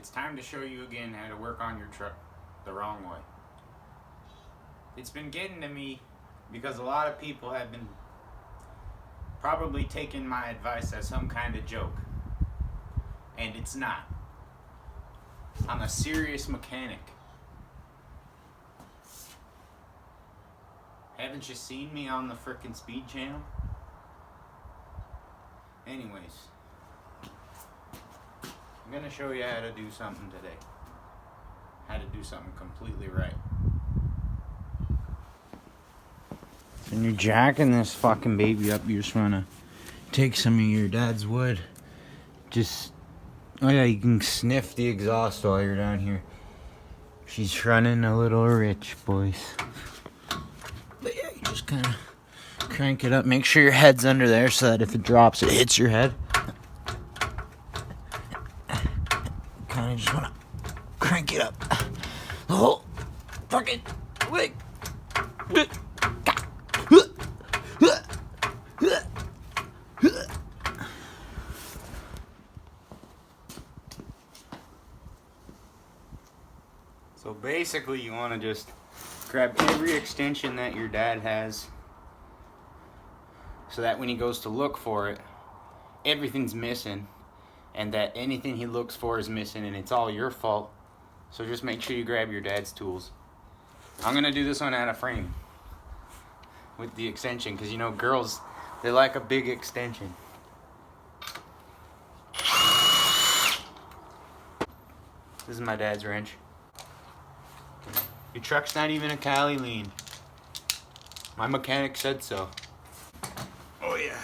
It's time to show you again how to work on your truck the wrong way. It's been getting to me because a lot of people have been probably taking my advice as some kind of joke. And it's not. I'm a serious mechanic. Haven't you seen me on the frickin' Speed Channel? Anyways, I'm gonna show you how to do something today. How to do something completely right. When you're jacking this fucking baby up, you just wanna take some of your dad's wood. Oh yeah, you can sniff the exhaust while you're down here. She's running a little rich, boys. But yeah, you just kind of crank it up. Make sure your head's under there so that if it drops, it hits your head. Kind of just want to crank it up the whole fucking way. So basically, you want to just grab every extension that your dad has so that when he goes to look for it, everything's missing, and that anything he looks for is missing, and it's all your fault. So just make sure you grab your dad's tools. I'm going to do this one out of frame with the extension because, you know, girls, they like a big extension. This is my dad's wrench. Your truck's not even a Cali lean. My mechanic said so. Oh yeah.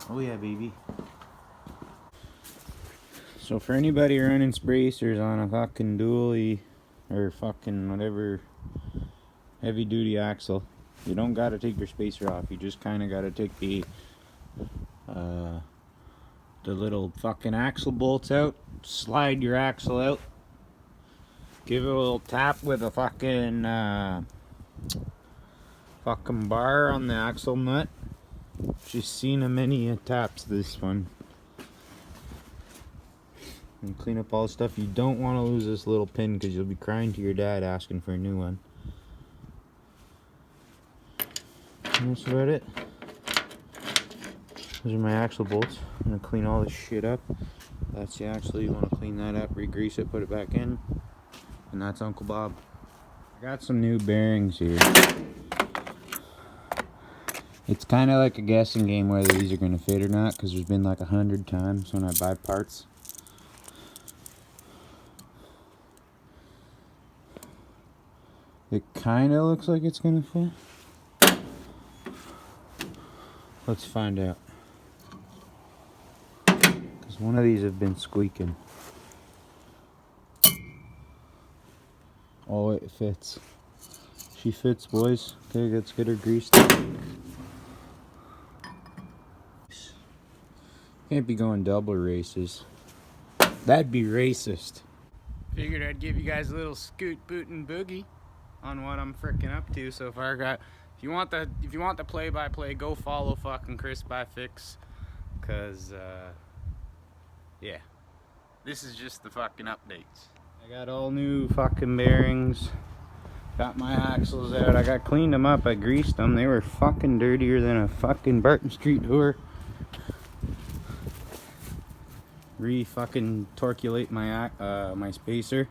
Oh yeah, baby. So for anybody running spacers on a fucking dually or fucking whatever heavy duty axle, you don't gotta take your spacer off. You just kinda gotta take the little fucking axle bolts out, slide your axle out, give it a little tap with a fucking bar on the axle nut. She's seen a many taps, this one. And clean up all the stuff. You don't want to lose this little pin because you'll be crying to your dad asking for a new one. And that's about it. Those are my axle bolts. I'm going to clean all this shit up. That's the axle. You want to clean that up, re-grease it, put it back in. And that's Uncle Bob. I got some new bearings here. It's kind of like a guessing game whether these are going to fit or not, because there's been like 100 times when I buy parts. It kind of looks like it's going to fit. Let's find out. Because one of these have been squeaking. Oh, it fits. She fits, boys. Okay, let's get her greased. Can't be going double races. That'd be racist. Figured I'd give you guys a little scoot, boot, and boogie on what I'm frickin' up to so far. If you want the play-by-play, go follow fucking Chris by Fix, cause yeah, this is just the fucking updates. I got all new fucking bearings. Got my axles out. I got cleaned them up. I greased them. They were fucking dirtier than a fucking Barton Street whore. Fucking torculate my my spacer.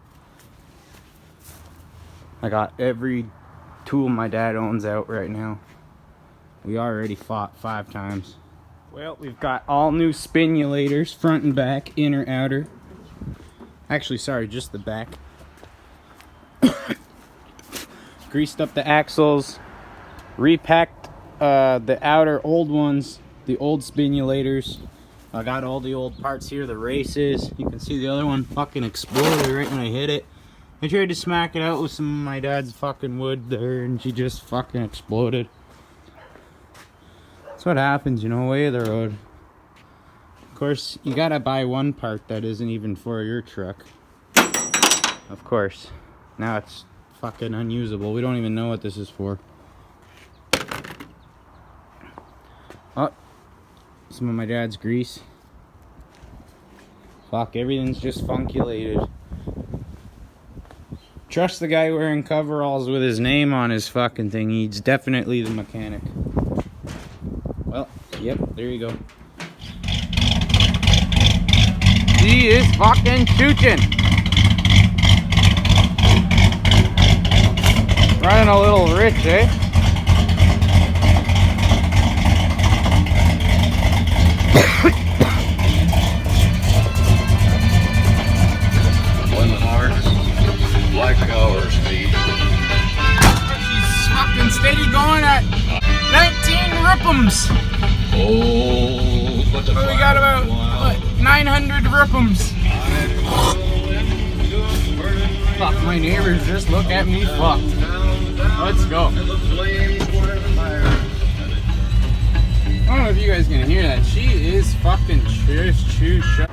I got every tool my dad owns out right now. We already fought 5 times. Well, we've got all new spinulators, front and back, inner, outer. Actually, sorry, just the back. Greased up the axles, repacked the outer old ones, the old spinulators. I got all the old parts here, the races. You can see the other one fucking exploded right when I hit it. I tried to smack it out with some of my dad's fucking wood there, and she just fucking exploded. That's what happens, you know, way of the road. Of course, you gotta buy one part that isn't even for your truck. Of course. Now it's fucking unusable. We don't even know what this is for. Oh, some of my dad's grease. Fuck, everything's just funkulated. Trust the guy wearing coveralls with his name on his fucking thing. He's definitely the mechanic. Well, yep, there you go. He is fucking shooting. Running a little rich, eh? One horse, black collar speed. He's fucking steady going at 19 ripums. Oh, but the We got about 900 ripums. Fuck, my neighbors just look at me fucked. Let's go. I don't know if you guys can hear that. She is fucking chew shut.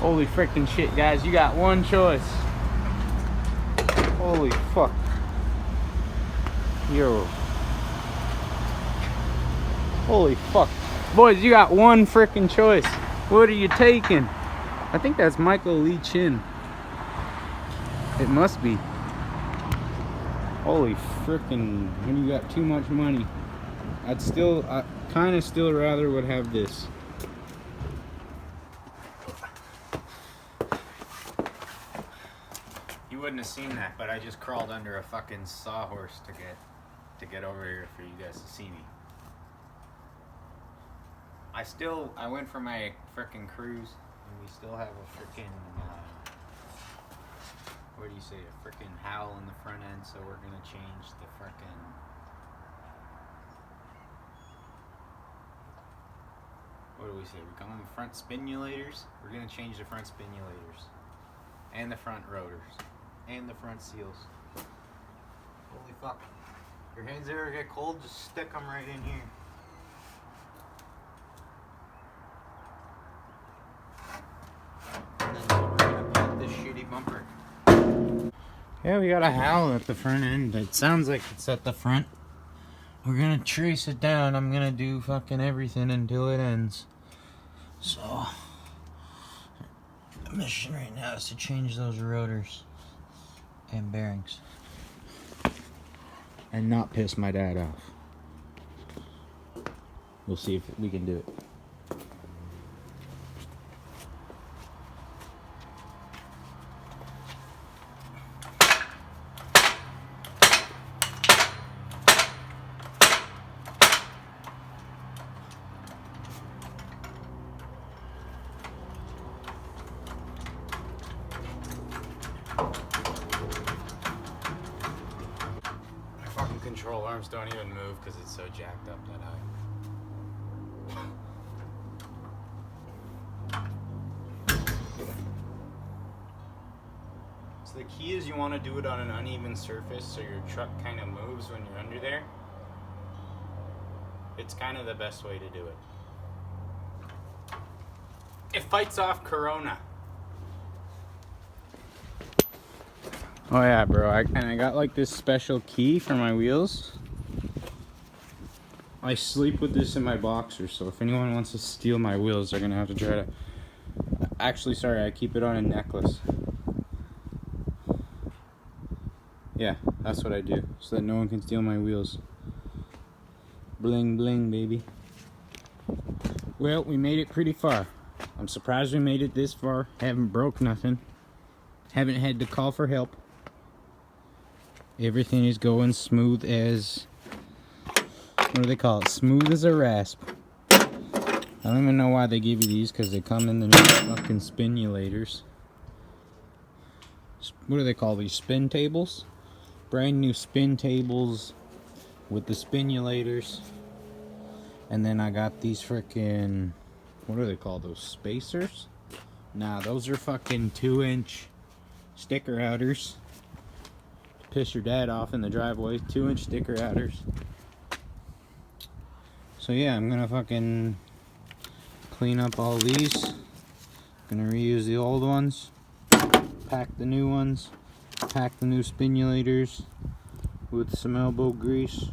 Holy freaking shit, guys. You got one choice. Holy fuck. Yo. Holy fuck. Boys, you got one freaking choice. What are you taking? I think that's Michael Lee Chin. It must be. Holy freaking, when you got too much money. I kind of still rather would have this. You wouldn't have seen that, but I just crawled under a fucking sawhorse to get over here for you guys to see me. I went for my frickin' cruise, and we still have a frickin', what do you say, a frickin' howl in the front end, so we're gonna change the frickin', what do we say, we call them front spinulators? We're gonna change the front spinulators, and the front rotors, and the front seals. Holy fuck. Your hands ever get cold, just stick them right in here. Bumper. Yeah, we got a howl at the front end. It sounds like it's at the front. We're gonna trace it down. I'm gonna do fucking everything until it ends. So, the mission right now is to change those rotors and bearings and not piss my dad off. We'll see if we can do it. Control arms don't even move because it's so jacked up that high. So the key is you want to do it on an uneven surface so your truck kind of moves when you're under there. It's kind of the best way to do it. It fights off Corona. Oh yeah, bro, I got like this special key for my wheels. I sleep with this in my boxers, so if anyone wants to steal my wheels, they're gonna have to try to... Actually, sorry, I keep it on a necklace. Yeah, that's what I do, so that no one can steal my wheels. Bling bling, baby. Well, we made it pretty far. I'm surprised we made it this far. Haven't broke nothing. Haven't had to call for help. Everything is going smooth as, what do they call it? Smooth as a rasp. I don't even know why they give you these, because they come in the new fucking spinulators. What do they call these? Spin tables? Brand new spin tables with the spinulators. And then I got these frickin', what do they call those? Spacers? Nah, those are fucking 2-inch sticker outers. Piss your dad off in the driveway. 2-inch sticker outers. So yeah, I'm gonna fucking clean up all these. Gonna reuse the old ones, pack the new ones, pack the new spinulators with some elbow grease.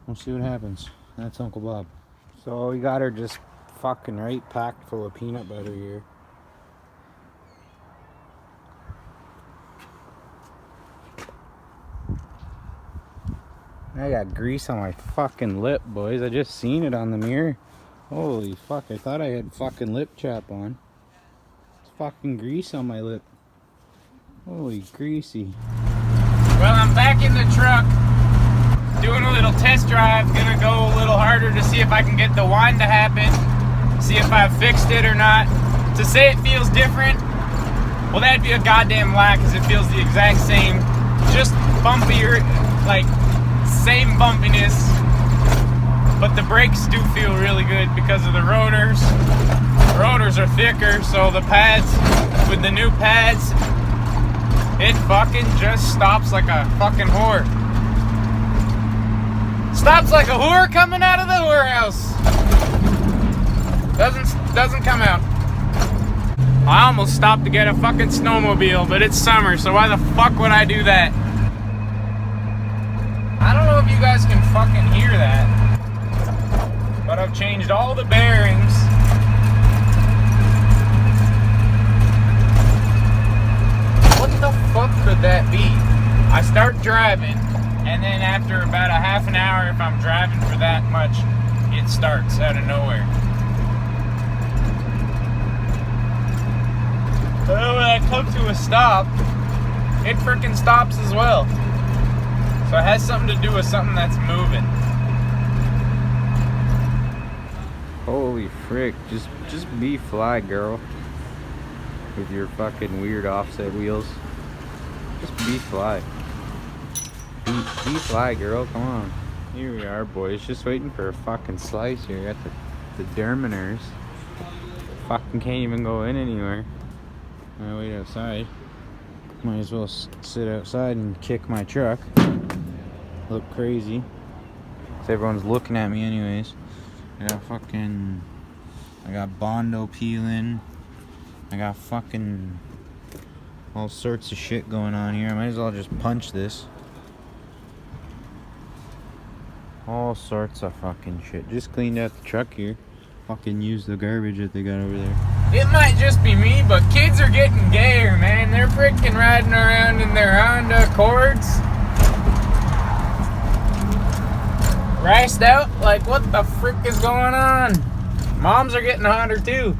We'll see what happens. That's Uncle Bob. So we got her just fucking right packed full of peanut butter here. I got grease on my fucking lip, boys. I just seen it on the mirror. Holy fuck, I thought I had fucking lip chap on. It's fucking grease on my lip. Holy greasy. Well, I'm back in the truck, doing a little test drive. Gonna go a little harder to see if I can get the whine to happen. See if I've fixed it or not. To say it feels different, well, that'd be a goddamn lie, because it feels the exact same. Just bumpier, like, same bumpiness. But the brakes do feel really good because of the rotors. The rotors are thicker, so the pads, with the new pads, it fucking just stops like a fucking whore. Stops like a whore coming out of the whorehouse. Doesn't come out. I almost stopped to get a fucking snowmobile, but it's summer, so why the fuck would I do that? I don't know if you guys can fucking hear that, but I've changed all the bearings. What the fuck could that be? I start driving, and then after about a half an hour, if I'm driving for that much, it starts out of nowhere. So when I come to a stop, it freaking stops as well. So it has something to do with something that's moving. Holy frick, just be fly, girl. With your fucking weird offset wheels. Just be fly. Be fly, girl, come on. Here we are, boys, just waiting for a fucking slice here at the Derminers. Fucking can't even go in anywhere. I wait outside. Might as well sit outside and kick my truck. Look crazy. So everyone's looking at me anyways. I got Bondo peeling. I got fucking all sorts of shit going on here. I might as well just punch this. All sorts of fucking shit. Just cleaned out the truck here. Fucking use the garbage that they got over there. It might just be me, but kids are getting gayer, man. They're freaking riding around in their Honda Accords. Riced out, like what the frick is going on? Moms are getting hotter too.